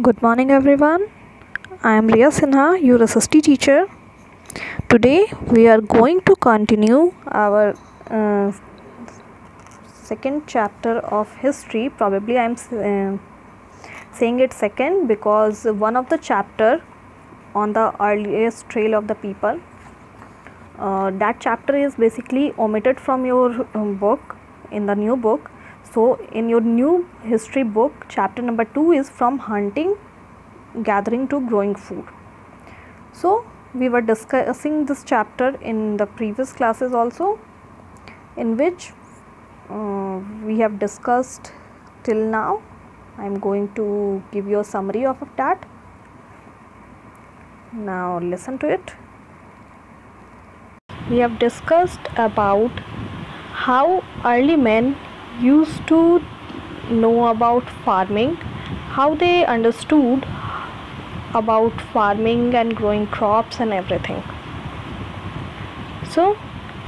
Good morning, everyone. I am Riya Sinha, your SST teacher. Today, we are going to continue our second chapter of history. Probably, I am saying it second because one of the chapter on the earliest trail of the people. That chapter is basically omitted from your book in the new book. So, in your new history book, chapter number 2 is from hunting, gathering to growing food. So, we were discussing this chapter in the previous classes also, in which we have discussed till now. I am going to give you a summary of that. Now, listen to it. We have discussed about how early men used to know about farming, how they understood about farming and growing crops and everything. So,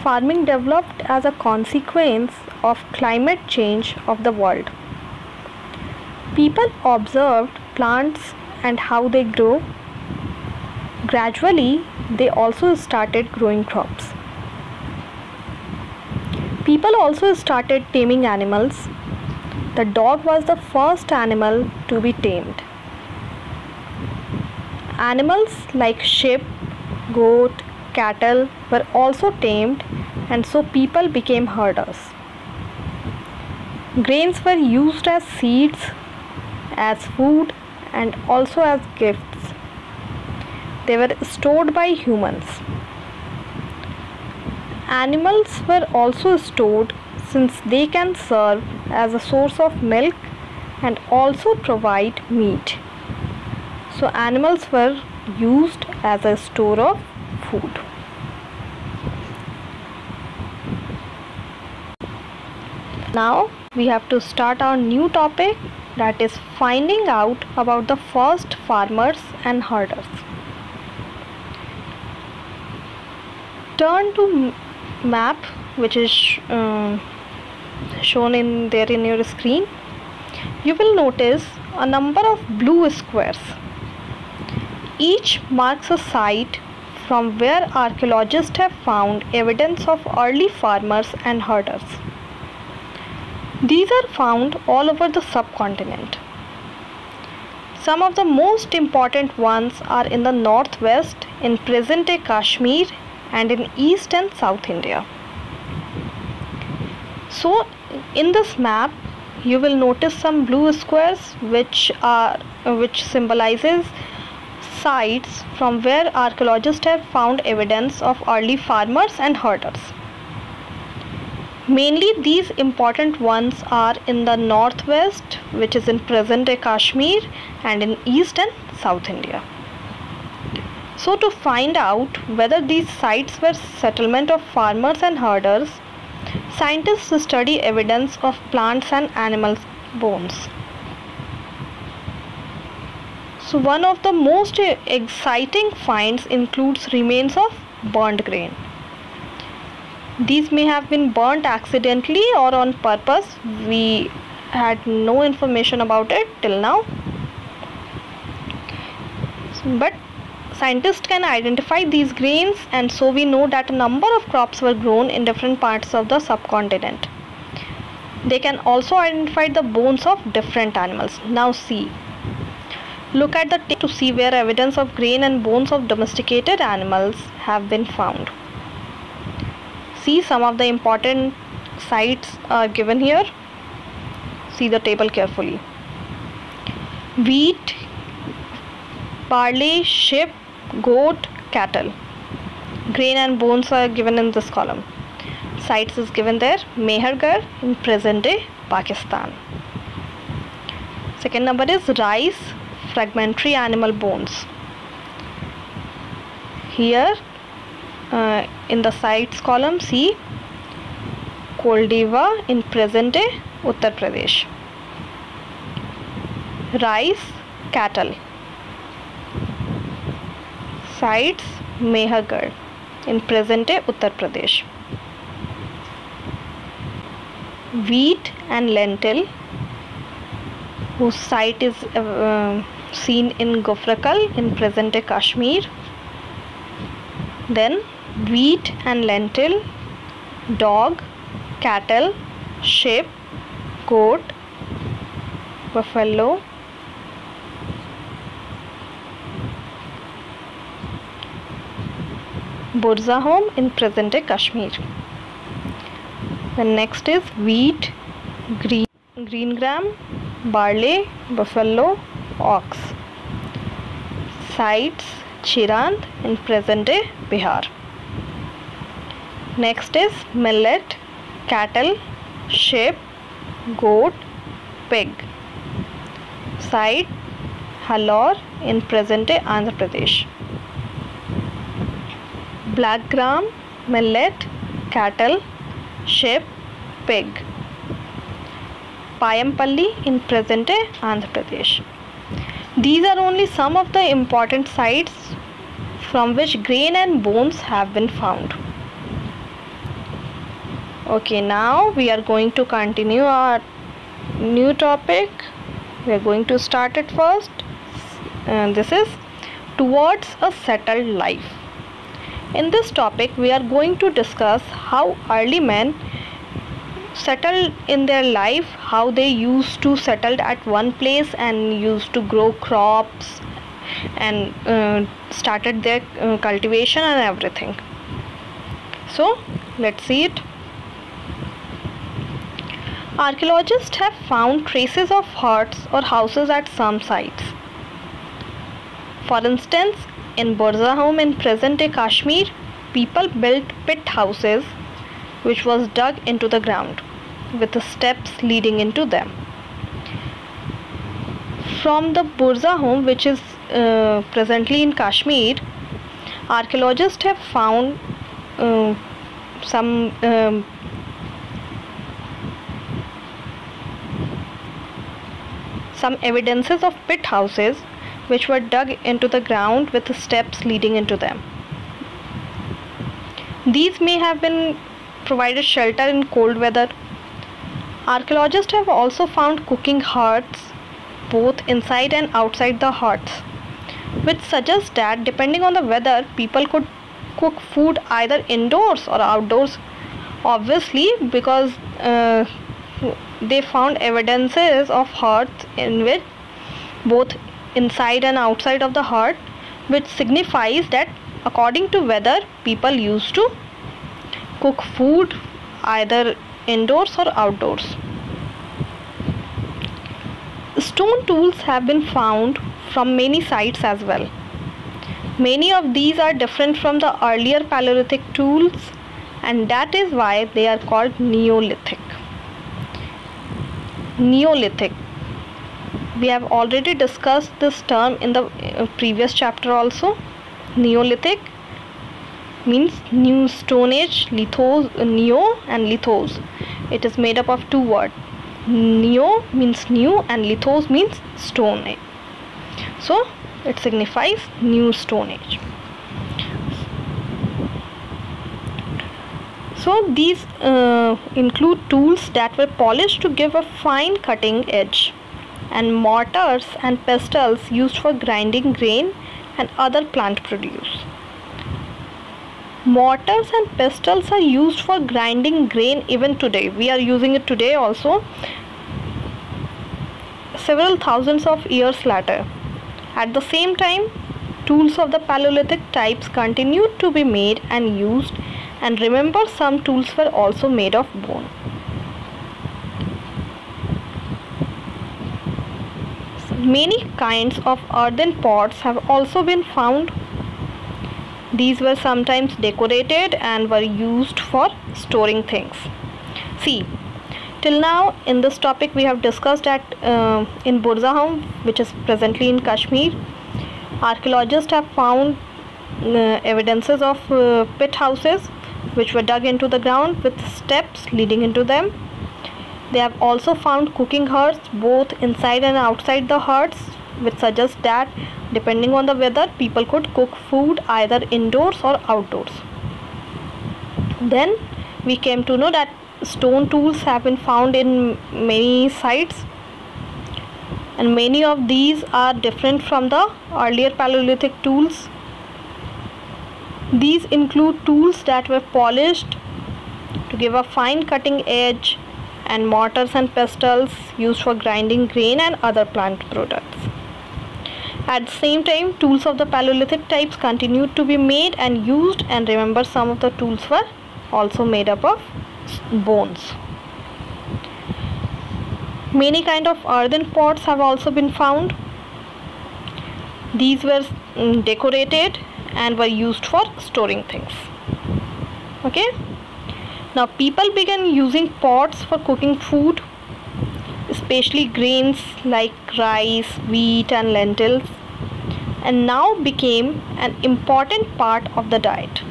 farming developed as a consequence of climate change of the world. People observed plants and how they grow. Gradually, they also started growing crops. People also started taming animals. The dog was the first animal to be tamed. Animals like sheep, goat, cattle were also tamed, and so people became herders. Grains were used as seeds, as food, and also as gifts. They were stored by humans. Animals were also stored since they can serve as a source of milk and also provide meat. So animals were used as a store of food. Now we have to start our new topic, that is finding out about the first farmers and herders. Turn to map which is shown in your screen. You will notice a number of blue squares. Each marks a site from where archaeologists have found evidence of early farmers and herders. These are found all over the subcontinent. Some of the most important ones are in the northwest, in present-day Kashmir, and in East and South India. So, in this map, you will notice some blue squares which symbolizes sites from where archaeologists have found evidence of early farmers and herders. Mainly these important ones are in the northwest, which is in present-day Kashmir, and in East and South India. So to find out whether these sites were settlement of farmers and herders, scientists study evidence of plants and animal bones. So one of the most exciting finds includes remains of burnt grain. These may have been burnt accidentally or on purpose. We had no information about it till now. But scientists can identify these grains, and so we know that a number of crops were grown in different parts of the subcontinent. They can also identify the bones of different animals. Now see. Look at the tape to see where evidence of grain and bones of domesticated animals have been found. See, some of the important sites are given here. See the table carefully. Wheat, barley, sheep, goat, cattle. Grain and bones are given in this column. Sites is given there. Mehergarh in present day Pakistan. Second number is rice, fragmentary animal bones. Here in the sites column, see Koldiva in present day Uttar Pradesh. Rice, cattle. Sites Mehergarh in present day Uttar Pradesh. Wheat and lentil, whose site is seen in Gofrakal in present-day Kashmir. Then wheat and lentil, dog, cattle, sheep, goat, buffalo, Burzahom in present-day Kashmir. The next is wheat, green gram, barley, buffalo, ox. Sites Chirand in present-day Bihar. Next is millet, cattle, sheep, goat, pig. Site Halor in present-day Andhra Pradesh. Black gram, millet, cattle, sheep, pig. Payampalli in present-day Andhra Pradesh. These are only some of the important sites from which grain and bones have been found. Okay, now we are going to continue our new topic. We are going to start it first. This is towards a settled life. In this topic, we are going to discuss how early men settled in their life, how they used to settle at one place and used to grow crops and started their cultivation and everything. So, let's see it. Archaeologists have found traces of huts or houses at some sites. For instance, in Burzahom in present-day Kashmir, people built pit houses which was dug into the ground with the steps leading into them. From the Burzahom, which is presently in Kashmir, archaeologists have found some evidences of pit houses which were dug into the ground with the steps leading into them. These may have been provided shelter in cold weather. Archaeologists have also found cooking huts both inside and outside the huts, which suggests that depending on the weather, people could cook food either indoors or outdoors. Obviously, because they found evidences of huts in which both inside and outside of the hut, which signifies that according to weather, people used to cook food either indoors or outdoors. Stone tools have been found from many sites as well. Many of these are different from the earlier Paleolithic tools, and that is why they are called Neolithic. Neolithic. We have already discussed this term in the previous chapter also. Neolithic means new stone age, neo and lithos. It is made up of two words. Neo means new and lithos means stone age. So it signifies new stone age. So these include tools that were polished to give a fine cutting edge, and mortars and pestles used for grinding grain and other plant produce. Mortars and pestles are used for grinding grain even today. We are using it today also, several thousands of years later. At the same time, tools of the Paleolithic types continued to be made and used, and remember, some tools were also made of bone. Many kinds of earthen pots have also been found. These were sometimes decorated and were used for storing things. See, till now in this topic we have discussed that in Burzahom, which is presently in Kashmir, archaeologists have found evidences of pit houses which were dug into the ground with steps leading into them. They have also found cooking huts both inside and outside the huts, which suggests that depending on the weather, people could cook food either indoors or outdoors. Then we came to know that stone tools have been found in many sites. and many of these are different from the earlier Paleolithic tools. These include tools that were polished to give a fine cutting edge, and mortars and pestles used for grinding grain and other plant products. At the same time, tools of the Paleolithic types continued to be made and used, and remember, some of the tools were also made up of bones. Many kind of earthen pots have also been found. These were decorated and were used for storing things. Okay. Now people began using pots for cooking food, especially grains like rice, wheat and lentils, and now became an important part of the diet.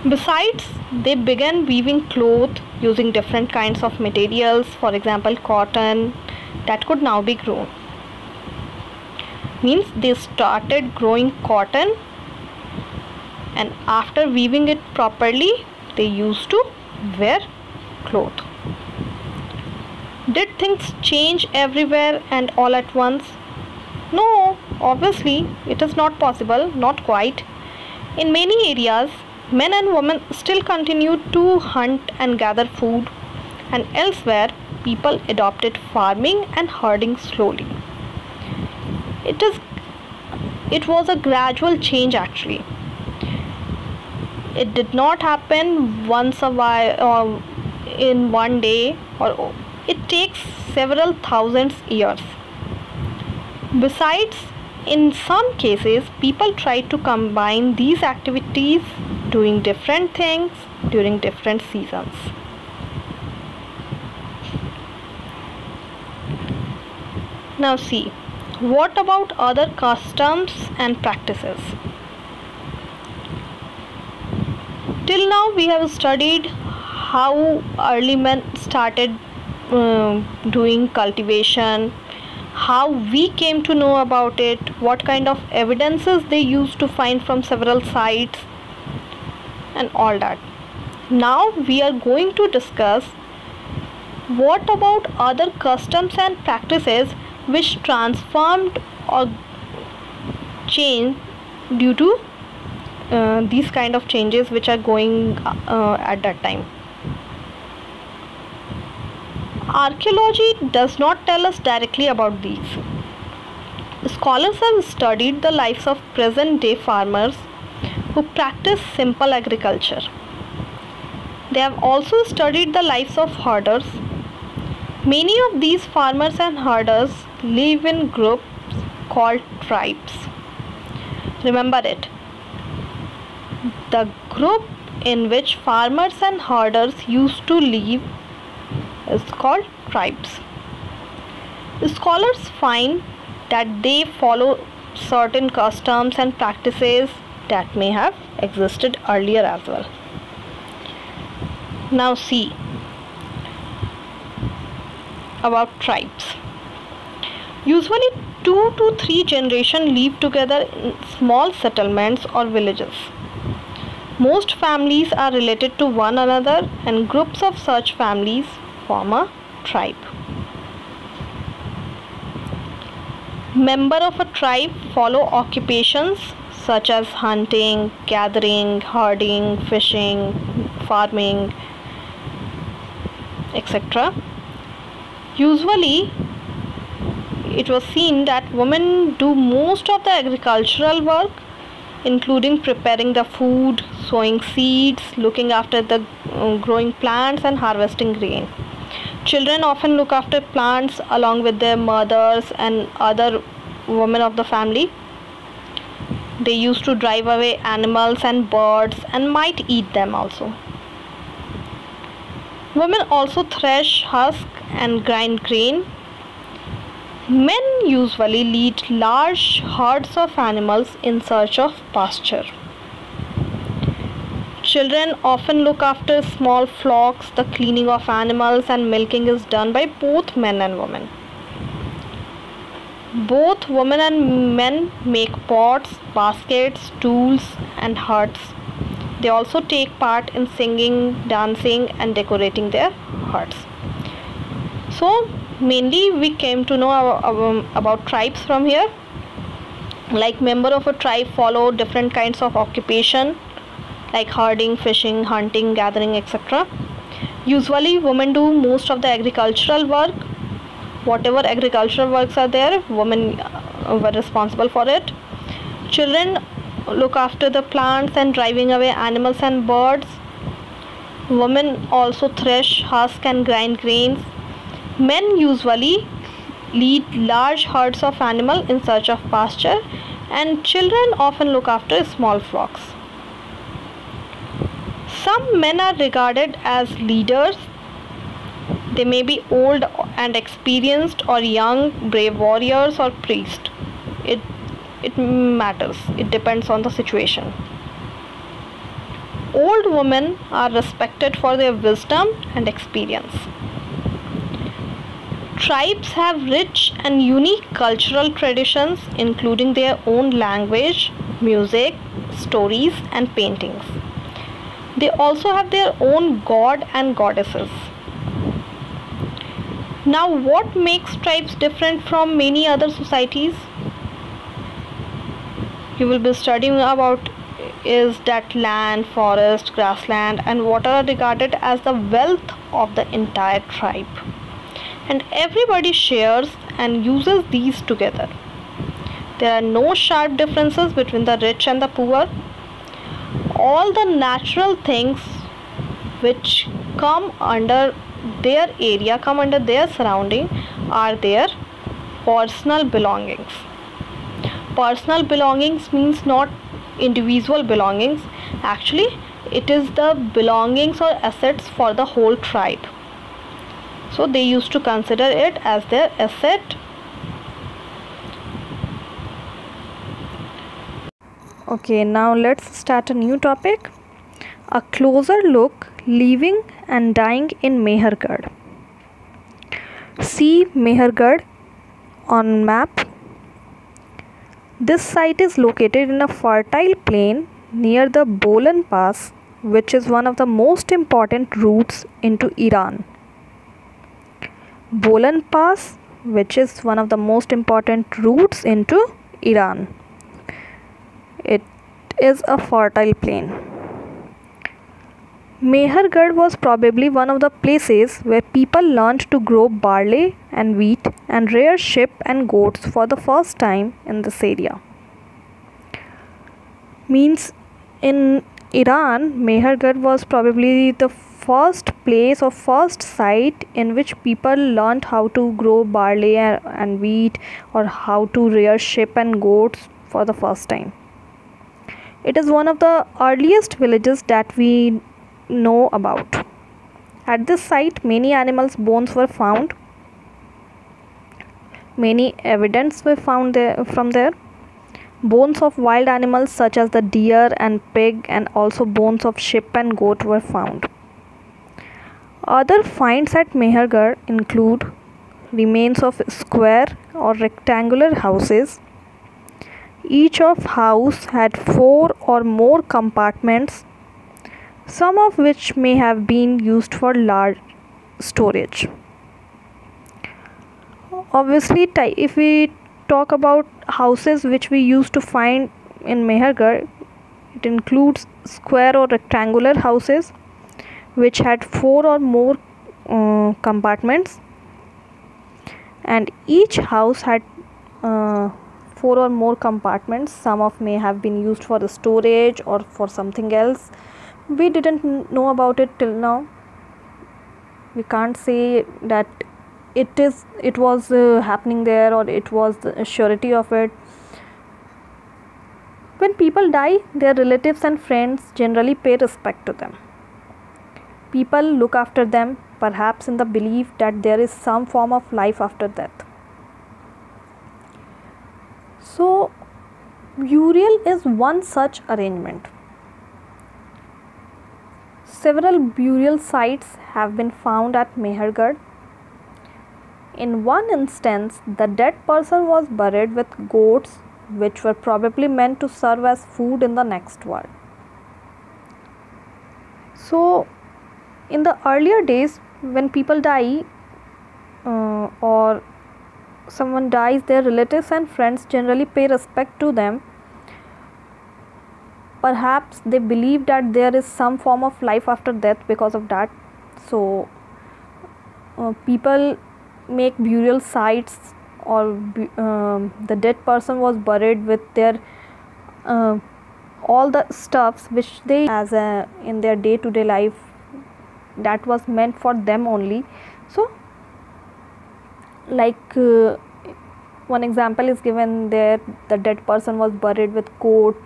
Besides, they began weaving cloth using different kinds of materials, for example cotton, that could now be grown. Means they started growing cotton, and after weaving it properly, they used to wear cloth. Did things change everywhere and all at once? No, obviously it is not possible, not quite. In many areas, men and women still continued to hunt and gather food, and elsewhere people adopted farming and herding slowly. It was a gradual change actually. It did not happen once a while or in one day, or it takes several thousands years. Besides, in some cases, people try to combine these activities, doing different things during different seasons. Now see, what about other customs and practices? Till now we have studied how early men started doing cultivation, how we came to know about it, what kind of evidences they used to find from several sites, and all that. Now we are going to discuss what about other customs and practices which transformed or changed due to these kind of changes which are going at that time. Archaeology does not tell us directly about these. Scholars have studied the lives of present day farmers who practice simple agriculture. They have also studied the lives of herders. Many of these farmers and herders live in groups called tribes. Remember it. The group in which farmers and herders used to live is called tribes. Scholars find that they follow certain customs and practices that may have existed earlier as well. Now see about tribes. Usually 2 to 3 generations live together in small settlements or villages. Most families are related to one another, and groups of such families form a tribe. Members of a tribe follow occupations such as hunting, gathering, herding, fishing, farming, etc. Usually, it was seen that women do most of the agricultural work, including preparing the food, sowing seeds, looking after the growing plants, and harvesting grain. Children often look after plants along with their mothers and other women of the family. They used to drive away animals and birds and might eat them also. Women also thresh, husk, and grind grain. Men usually lead large herds of animals in search of pasture. Children often look after small flocks. The cleaning of animals and milking is done by both men and women. Both women and men make pots, baskets, tools, and huts. They also take part in singing, dancing, and decorating their huts. So, Mainly we came to know about tribes from here. Like member of a tribe follow different kinds of occupation like herding, fishing, hunting, gathering, etc. Usually women do most of the agricultural work. Whatever agricultural works are there, women were responsible for it. Children look after the plants and driving away animals and birds. Women also thresh, husk and grind grains. Men usually lead large herds of animals in search of pasture, and children often look after small flocks. Some men are regarded as leaders. They may be old and experienced or young, brave warriors or priests. It matters. It depends on the situation. Old women are respected for their wisdom and experience. Tribes have rich and unique cultural traditions, including their own language, music, stories, and paintings. They also have their own god and goddesses. Now, what makes tribes different from many other societies? You will be studying about is that land, forest, grassland, and water are regarded as the wealth of the entire tribe. And everybody shares and uses these together. There are no sharp differences between the rich and the poor. All the natural things which come under their area, come under their surrounding, are their personal belongings. Personal belongings means not individual belongings. Actually, it is the belongings or assets for the whole tribe. So they used to consider it as their asset. Okay, now let's start a new topic. A closer look living and dying in Mehergarh. See Mehergarh on map. This site is located in a fertile plain near the Bolan Pass, which is one of the most important routes into Iran. Bolan Pass, which is one of the most important routes into Iran. It is a fertile plain. Mehergarh was probably one of the places where people learned to grow barley and wheat and rear sheep and goats for the first time in this area. Means in Iran, Mehergarh was probably the first place or first site in which people learned how to grow barley and wheat, or how to rear sheep and goats for the first time. It is one of the earliest villages that we know about. At this site, many animals' bones were found. Many evidence were found from there. Bones of wild animals such as the deer and pig, and also bones of sheep and goat were found. Other finds at Mehergarh include remains of square or rectangular houses. Each of house had 4 or more compartments, some of which may have been used for large storage. Obviously, if we talk about houses which we used to find in Mehergarh, it includes square or rectangular houses which had 4 or more compartments, and each house had 4 or more compartments. Some of may have been used for the storage or for something else. We didn't know about it till now. We can't say that it was happening there, or it was the surety of it. When people die, their relatives and friends generally pay respect to them. People look after them, perhaps in the belief that there is some form of life after death. So, burial is one such arrangement. Several burial sites have been found at Mehergarh. In one instance, the dead person was buried with goats, which were probably meant to serve as food in the next world. So, in the earlier days, when people die, or someone dies, their relatives and friends generally pay respect to them. Perhaps they believe that there is some form of life after death because of that. So people make burial sites, or the dead person was buried with their all the stuffs which they as in their day-to-day life, that was meant for them only. So like one example is given there, the dead person was buried with coat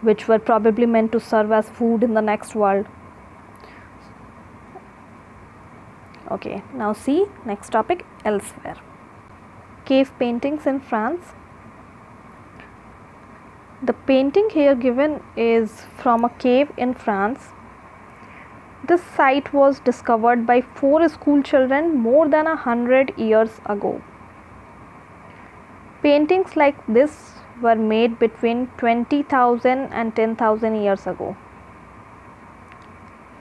which were probably meant to serve as food in the next world. Okay, now see next topic, elsewhere. Cave paintings in France. The painting here given is from a cave in France. This site was discovered by 4 school children more than 100 years ago. Paintings like this were made between 20,000 and 10,000 years ago.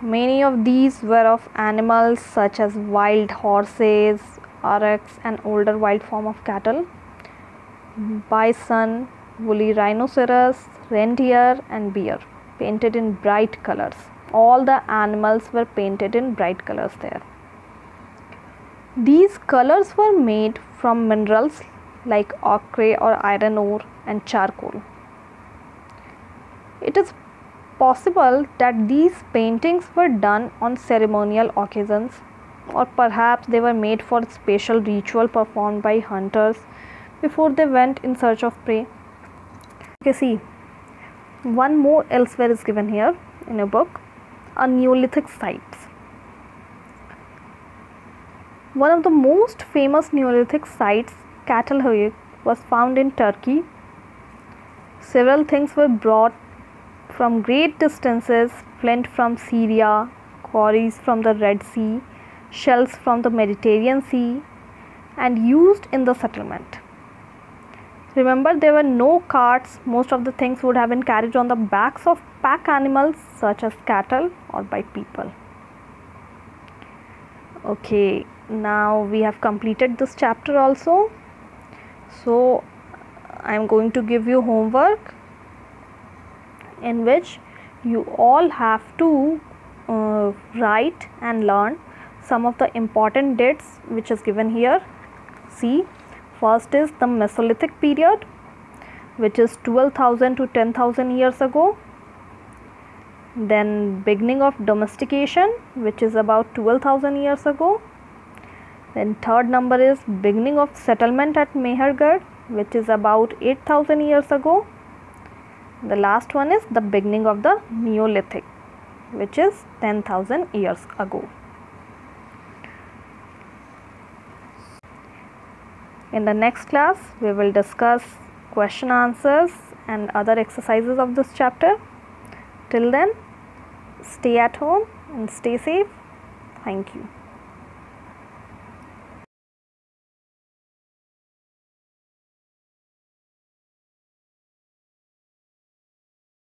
Many of these were of animals such as wild horses, aurochs, an older wild form of cattle, bison, woolly rhinoceros, reindeer and bear, painted in bright colors. All the animals were painted in bright colors there. These colors were made from minerals like ochre or iron ore and charcoal. It is possible that these paintings were done on ceremonial occasions, or perhaps they were made for special ritual performed by hunters before they went in search of prey. Okay, see, one more elsewhere is given here in a book, a Neolithic sites. One of the most famous Neolithic sites, Çatalhöyük, was found in Turkey. Several things were brought from great distances: flint from Syria, quarries from the Red Sea, shells from the Mediterranean Sea, and used in the settlement. Remember, there were no carts. Most of the things would have been carried on the backs of pack animals such as cattle or by people. Okay, now we have completed this chapter also. So I am going to give you homework in which you all have to write and learn some of the important dates which is given here. See, first is the Mesolithic period, which is 12,000 to 10,000 years ago. Then beginning of domestication, which is about 12,000 years ago. Then third number is beginning of settlement at Mehergarh, which is about 8,000 years ago. The last one is the beginning of the Neolithic, which is 10,000 years ago. In the next class, we will discuss question answers and other exercises of this chapter. Till then, stay at home and stay safe. Thank you.